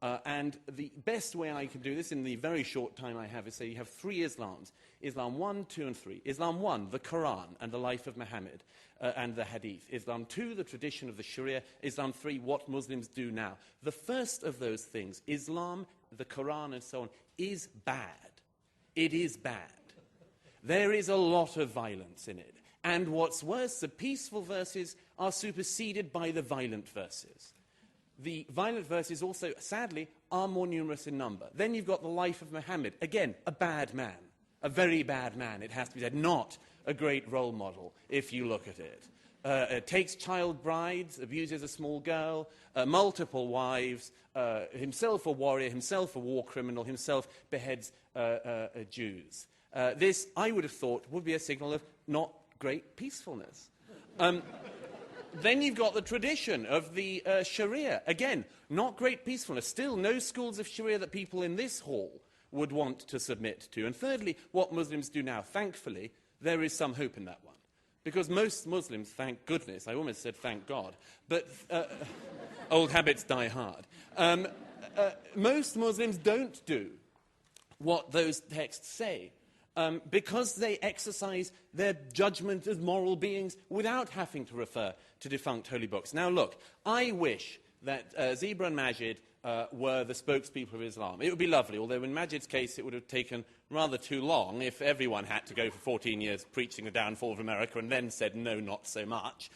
And the best way I can do this in the very short time I have is say you have three Islams. Islam 1, 2, and 3. Islam 1, the Quran and the life of Muhammad and the Hadith. Islam 2, the tradition of the Sharia. Islam 3, what Muslims do now. The first of those things, Islam, the Quran, and so on, is bad. It is bad. There is a lot of violence in it. And what's worse, the peaceful verses are superseded by the violent verses. The violent verses also, sadly, are more numerous in number. Then you've got the life of Muhammad. Again, a bad man. A very bad man, it has to be said. Not a great role model, if you look at it. Takes child brides, abuses a small girl, multiple wives, himself a warrior, himself a war criminal, himself beheads Jews. This, I would have thought, would be a signal of not great peacefulness. Then you've got the tradition of the Sharia. Again, not great peacefulness. Still, no schools of Sharia that people in this hall would want to submit to. And thirdly, what Muslims do now. Thankfully, there is some hope in that one. Because most Muslims, thank goodness, I almost said thank God, but old habits die hard. Most Muslims don't do what those texts say. Because they exercise their judgment as moral beings without having to refer to defunct holy books. Now, look, I wish that Zebra and Majid were the spokespeople of Islam. It would be lovely, although in Majid's case it would have taken rather too long if everyone had to go for 14 years preaching the downfall of America and then said, no, not so much.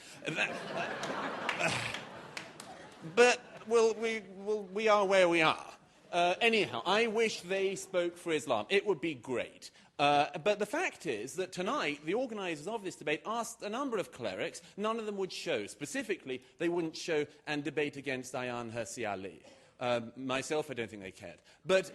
But we are where we are. Anyhow, I wish they spoke for Islam. It would be great. But the fact is that tonight, the organisers of this debate asked a number of clerics. None of them would show. Specifically, they wouldn't show and debate against Ayaan Hirsi Ali. Myself, I don't think they cared. But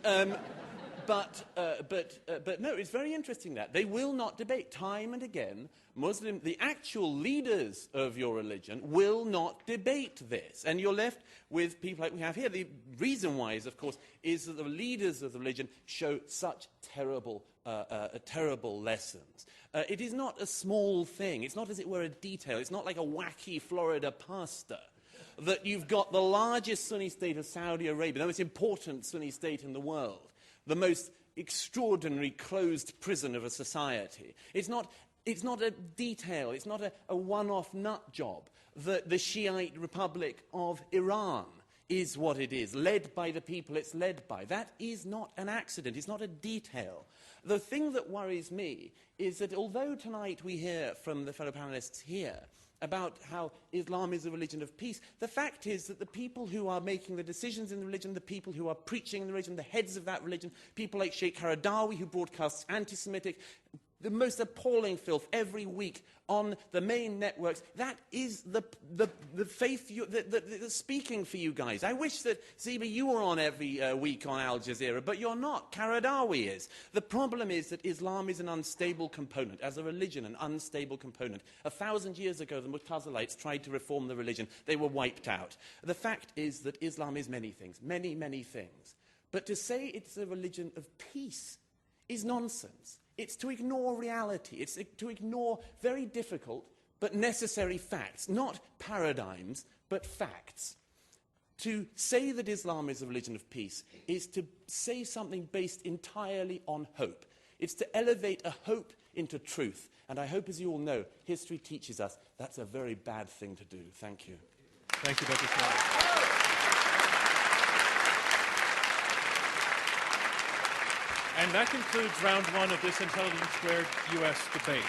no, it's very interesting that. They will not debate. Time and again, the actual leaders of your religion will not debate this. And you're left with people like we have here. The reason why is, of course, is that the leaders of the religion show such terrible lessons. It is not a small thing. It's not as it were a detail. It's not like a wacky Florida pastor. That you've got the largest Sunni state of Saudi Arabia, the most important Sunni state in the world, the most extraordinary closed prison of a society. It's not a detail. It's not a one-off nut job. The Shiite Republic of Iran is what it is, led by the people it's led by. That is not an accident. It's not a detail. The thing that worries me is that although tonight we hear from the fellow panelists here about how Islam is a religion of peace, the fact is that the people who are making the decisions in the religion, the people who are preaching the religion, the heads of that religion, people like Sheikh Qaradawi, who broadcasts anti-Semitic, the most appalling filth every week on the main networks, that is the faith that's speaking for you guys. I wish that, Zeba, you were on every week on Al Jazeera, but you're not. Qaradawi is. The problem is that Islam is an unstable component. As a religion, an unstable component. 1,000 years ago, the Mu'tazilites tried to reform the religion. They were wiped out. The fact is that Islam is many things, many, many things. But to say it's a religion of peace is nonsense. It's to ignore reality. It's to ignore very difficult but necessary facts, not paradigms, but facts. To say that Islam is a religion of peace is to say something based entirely on hope. It's to elevate a hope into truth. And I hope, as you all know, history teaches us that's a very bad thing to do. Thank you. Thank you, Dr. Snyder. And that concludes round one of this Intelligence Squared U.S. debate.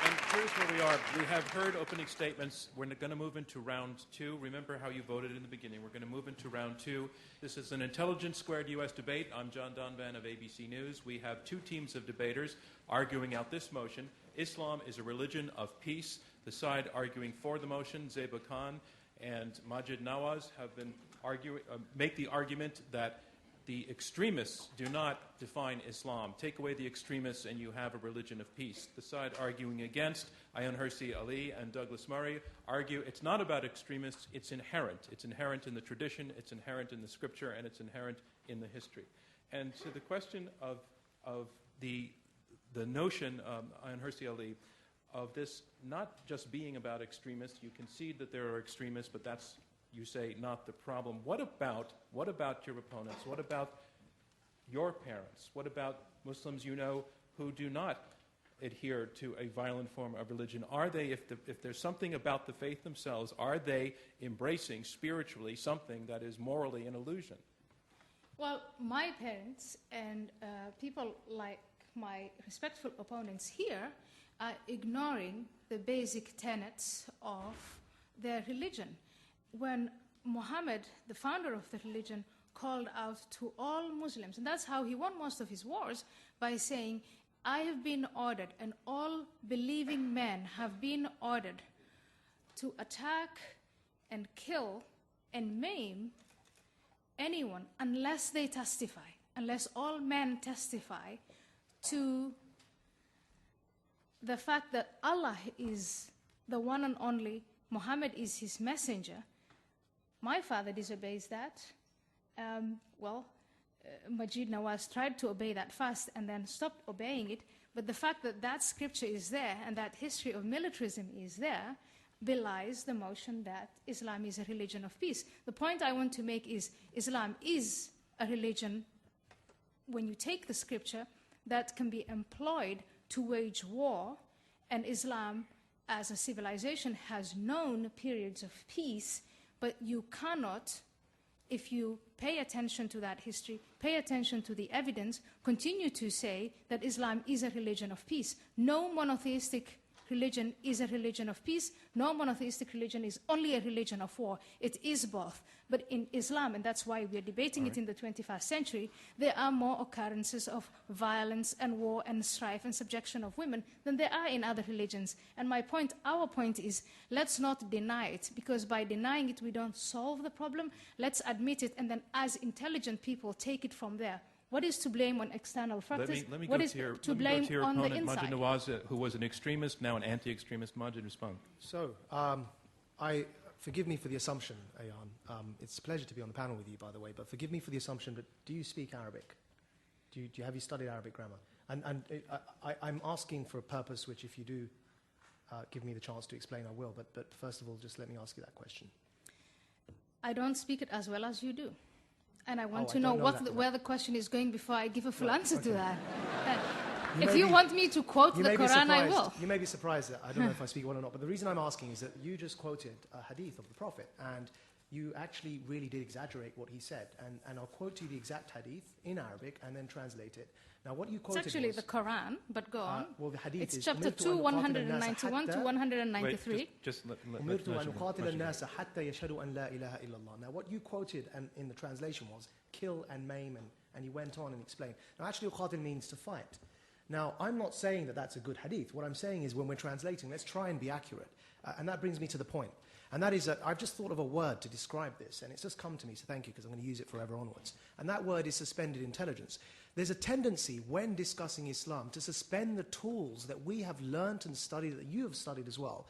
And here's where we are. We have heard opening statements. We're going to move into round two. Remember how you voted in the beginning. We're going to move into round two. This is an Intelligence Squared U.S. debate. I'm John Donvan of ABC News. We have two teams of debaters arguing out this motion. Islam is a religion of peace. The side arguing for the motion, Zeba Khan and Majid Nawaz, have been make the argument that the extremists do not define Islam. Take away the extremists and you have a religion of peace. The side arguing against, Ayaan Hirsi Ali and Douglas Murray, argue it's not about extremists, it's inherent. It's inherent in the tradition, it's inherent in the scripture, and it's inherent in the history. And to the question of the notion, Ayaan Hirsi Ali, of this not just being about extremists, you concede that there are extremists, but that's you say not the problem. What about your opponents? What about your parents? What about Muslims you know who do not adhere to a violent form of religion? Are they, if there's something about the faith themselves, are they embracing spiritually something that is morally an illusion? Well, my parents and people like my respectful opponents here are ignoring the basic tenets of their religion. When Muhammad, the founder of the religion, called out to all Muslims, and that's how he won most of his wars, by saying, I have been ordered, and all believing men have been ordered to attack and kill and maim anyone unless they testify, unless all men testify to the fact that Allah is the one and only, Muhammad is his messenger. My father disobeys that. Majid Nawaz tried to obey that first and then stopped obeying it, but the fact that that scripture is there and that history of militarism is there belies the notion that Islam is a religion of peace. The point I want to make is Islam is a religion, when you take the scripture, that can be employed to wage war, and Islam as a civilization has known periods of peace, but you cannot, if you pay attention to that history, pay attention to the evidence, continue to say that Islam is a religion of peace. No monotheistic religion is a religion of peace. No monotheistic religion is only a religion of war. It is both. But in Islam, and that's why we're debating it in the 21st century, there are more occurrences of violence and war and strife and subjection of women than there are in other religions. And my point, our point is, let's not deny it, because by denying it, we don't solve the problem. Let's admit it, and then as intelligent people, take it from there. What is to blame on external factors? Let me what go is to your, to blame your on the opponent, inside? Majid Nawaz, who was an extremist, now an anti-extremist. Majid, respond. So, forgive me for the assumption, Ayan. It's a pleasure to be on the panel with you, by the way, but forgive me for the assumption, but do you speak Arabic? Have you studied Arabic grammar? And I'm asking for a purpose which, if you do give me the chance to explain, I will. But first of all, just let me ask you that question. I don't speak it as well as you do. And I want to know where the question is going before I give a full answer to that. If you want me to quote the Quran, I will. You may be surprised that I don't know if I speak well or not, but the reason I'm asking is that you just quoted a hadith of the Prophet, and you actually really did exaggerate what he said. And I'll quote to you the exact hadith in Arabic and then translate it. Now, what you quoted it's actually was, the Quran, but go on. Well, the hadith it's is chapter 2, 191 to 193. Wait, just let Now, what you quoted in the translation was kill and maim, and he went on and explained. Now, actually, uqatil means to fight. Now, I'm not saying that that's a good hadith. What I'm saying is when we're translating, let's try and be accurate. And that brings me to the point. And that is that I've just thought of a word to describe this, and it's just come to me, so thank you, because I'm going to use it forever onwards. And that word is suspended intelligence. There's a tendency when discussing Islam to suspend the tools that we have learnt and studied, that you have studied as well,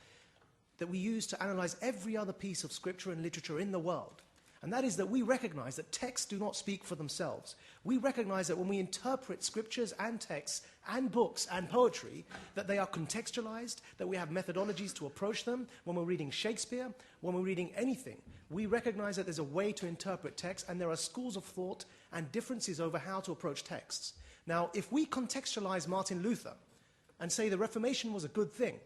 that we use to analyze every other piece of scripture and literature in the world. And that is that we recognize that texts do not speak for themselves. We recognize that when we interpret scriptures and texts and books and poetry, that they are contextualized, that we have methodologies to approach them. When we're reading Shakespeare, when we're reading anything, we recognize that there's a way to interpret text, and there are schools of thought and differences over how to approach texts. Now, if we contextualize Martin Luther and say the Reformation was a good thing,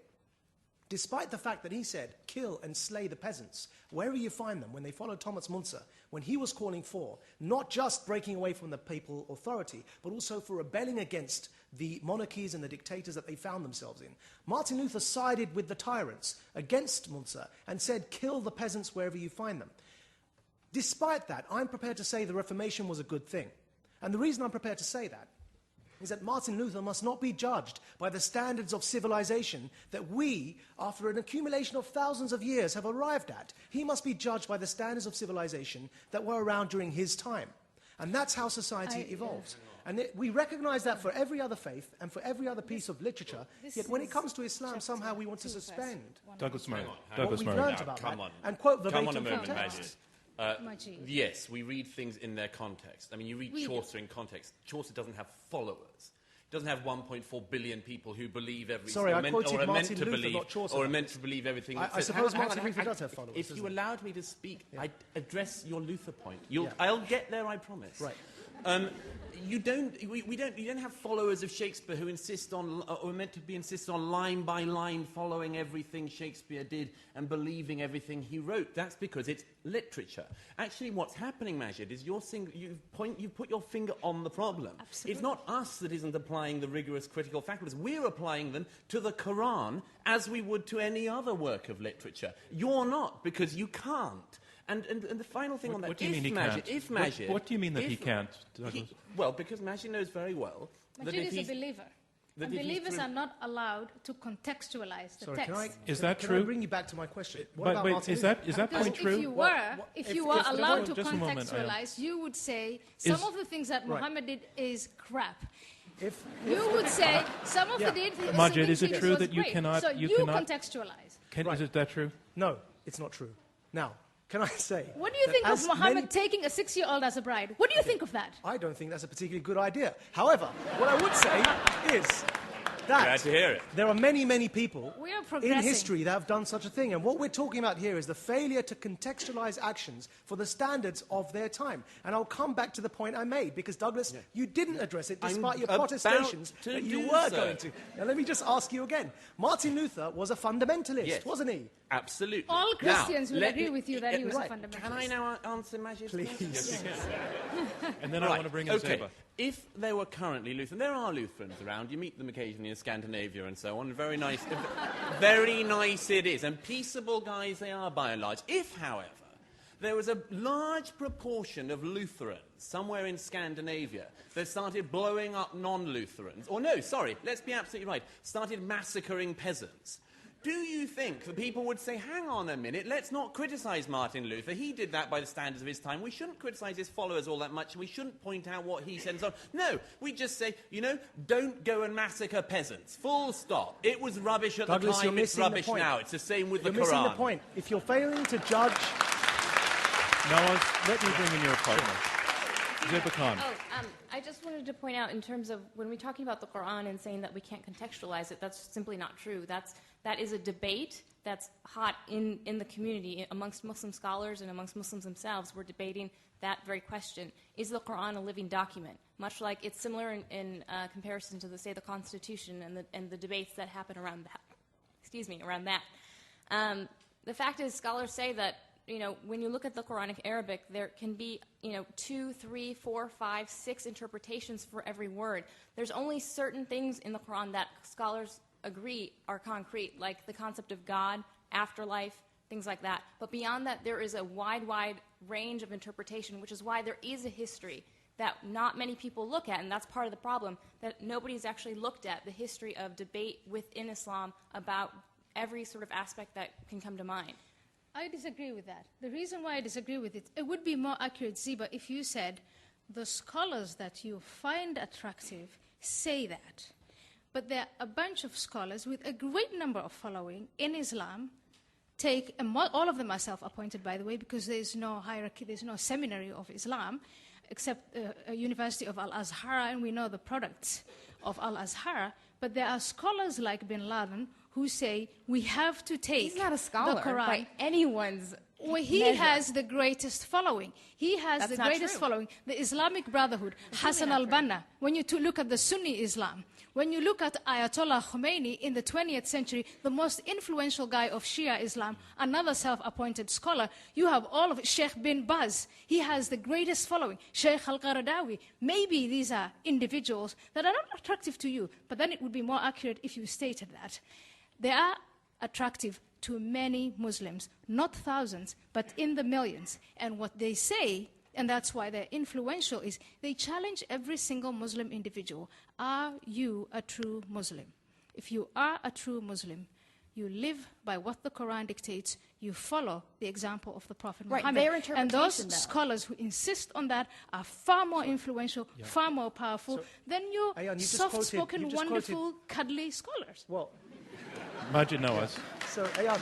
despite the fact that he said, kill and slay the peasants, wherever you find them, when they followed Thomas Müntzer, when he was calling for not just breaking away from the papal authority, but also for rebelling against the monarchies and the dictators that they found themselves in. Martin Luther sided with the tyrants against Müntzer and said, kill the peasants wherever you find them. Despite that, I'm prepared to say the Reformation was a good thing. And the reason I'm prepared to say that is that Martin Luther must not be judged by the standards of civilization that we, after an accumulation of thousands of years, have arrived at. He must be judged by the standards of civilization that were around during his time. And that's how society evolves. And we recognize that for every other faith and for every other piece of literature, yet when it comes to Islam, somehow we want to suspend Douglas Murray. what we've learned about that and quote verbatim from text. Yes, we read things in their context. I mean, you read Chaucer in context. Chaucer doesn't have followers. doesn't have 1.4 billion people who believe every Sorry, or I meant, quoted or are meant Martin to Luther, believe not Chaucer. or are meant to believe everything. I suppose Martin Luther does have followers, If you doesn't he? allowed me to speak, I'd address your Luther point. Yeah. I'll get there, I promise. Right. You don't have followers of Shakespeare who insist on, or are meant to be insisted on line by line following everything Shakespeare did and believing everything he wrote. That's because it's literature. Actually, what's happening, Majid, is you've put your finger on the problem. Absolutely. It's not us that isn't applying the rigorous critical faculties. We're applying them to the Quran as we would to any other work of literature. You're not, because you can't. And the final thing on that, what do you mean he can't? What do you mean that he can't, Douglas? Well, because Majid knows very well that Majid if is a he's... believer. that And if he's believers through- are not allowed to contextualize the Sorry, text. Is that can true? I bring you back to my question? What But about wait, Martin is Luther? that Because point true? if you were, Well, if if- you were if- allowed to just a moment, contextualize, you would say some Is- of the things that Right. Muhammad did is crap. If You would say some of Yeah. the things Majid, is it things true was that you great. cannot- So you you cannot- contextualize. Is it that true? no, it's not true. Now, can I say? What do you that think of as Muhammad many- taking a 6-year-old as a bride? What do you think of that? I don't think that's a particularly good idea. However, what I would say is Glad that to hear it. there are many, many people We are in progressing. history that have done such a thing. And what we're talking about here is the failure to contextualize actions for the standards of their time. And I'll come back to the point I made, because, Douglas, you didn't address it despite your about protestations to that you do were so. going to. Now, let me just ask you again. Martin Luther was a fundamentalist, Yes. wasn't he? Absolutely. All Christians will let agree me- with you that he was right. a fundamentalist. Can I now answer Majid's question? Please. And then I want to bring in Okay. Zeba. If there were currently Lutheran, there are Lutherans around. You meet them occasionally in Scandinavia and so on. Very nice, very nice it is, and peaceable guys they are by and large. If, however, there was a large proportion of Lutherans somewhere in Scandinavia that started blowing up non-Lutherans, or no, sorry, let's be absolutely right, started massacring peasants. Do you think that people would say, hang on a minute, let's not criticize Martin Luther. He did that by the standards of his time. We shouldn't criticize his followers all that much. We shouldn't point out what he said and so on. No, we just say, don't go and massacre peasants. Full stop. It was rubbish at Douglas, the you're time. It's missing the rubbish point. now. It's the same with You're the missing Quran. the point. If you're failing to judge... Nawaz, let me bring in your partner. Zeba Khan. I just wanted to point out, in terms of when we're talking about the Quran and saying that we can't contextualize it, that's simply not true. That is a debate that's hot in the community amongst Muslim scholars and amongst Muslims themselves. We're debating that very question: is the Quran a living document? Much like it's similar in comparison to, say, the Constitution and the debates that happen around that. Around that. The fact is, scholars say that, when you look at the Quranic Arabic, there can be, 2, 3, 4, 5, 6 interpretations for every word. There's only certain things in the Quran that scholars agree are concrete, like the concept of God, afterlife, things like that. But beyond that, there is a wide range of interpretation, which is why there is a history that not many people look at, and that's part of the problem, that nobody's actually looked at the history of debate within Islam about every sort of aspect that can come to mind. I disagree with that. The reason why I disagree with it, it would be more accurate, Ziba, if you said the scholars that you find attractive say that. But there are a bunch of scholars with a great number of following in Islam, all of them are self-appointed, by the way, because there's no hierarchy, there's no seminary of Islam, except a University of Al-Azhar, and we know the products of Al-Azhar. But there are scholars like Bin Laden who say we have to take He's not a scholar the Quran. by anyone's Well, he measure. has the greatest following. He has That's the not greatest true. following. The Islamic Brotherhood, Hassan not true. al-Banna, when you look at the Sunni Islam, when you look at Ayatollah Khomeini in the 20th century, the most influential guy of Shia Islam, another self-appointed scholar, you have all of it. Sheikh bin Baz, he has the greatest following. Sheikh al-Qaradawi, maybe these are individuals that are not attractive to you, but then it would be more accurate if you stated that. They are attractive to many Muslims, not thousands, but in the millions. And what they say, and that's why they're influential, is they challenge every single Muslim individual. Are you a true Muslim? If you are a true Muslim, you live by what the Quran dictates, you follow the example of the Prophet Right, Muhammad. their And those interpretation, though. scholars who insist on that are far more influential, far more powerful than your Ayan, you just soft-spoken, quoted- wonderful, cuddly scholars. Well, Majid Nawaz. so, Ayan,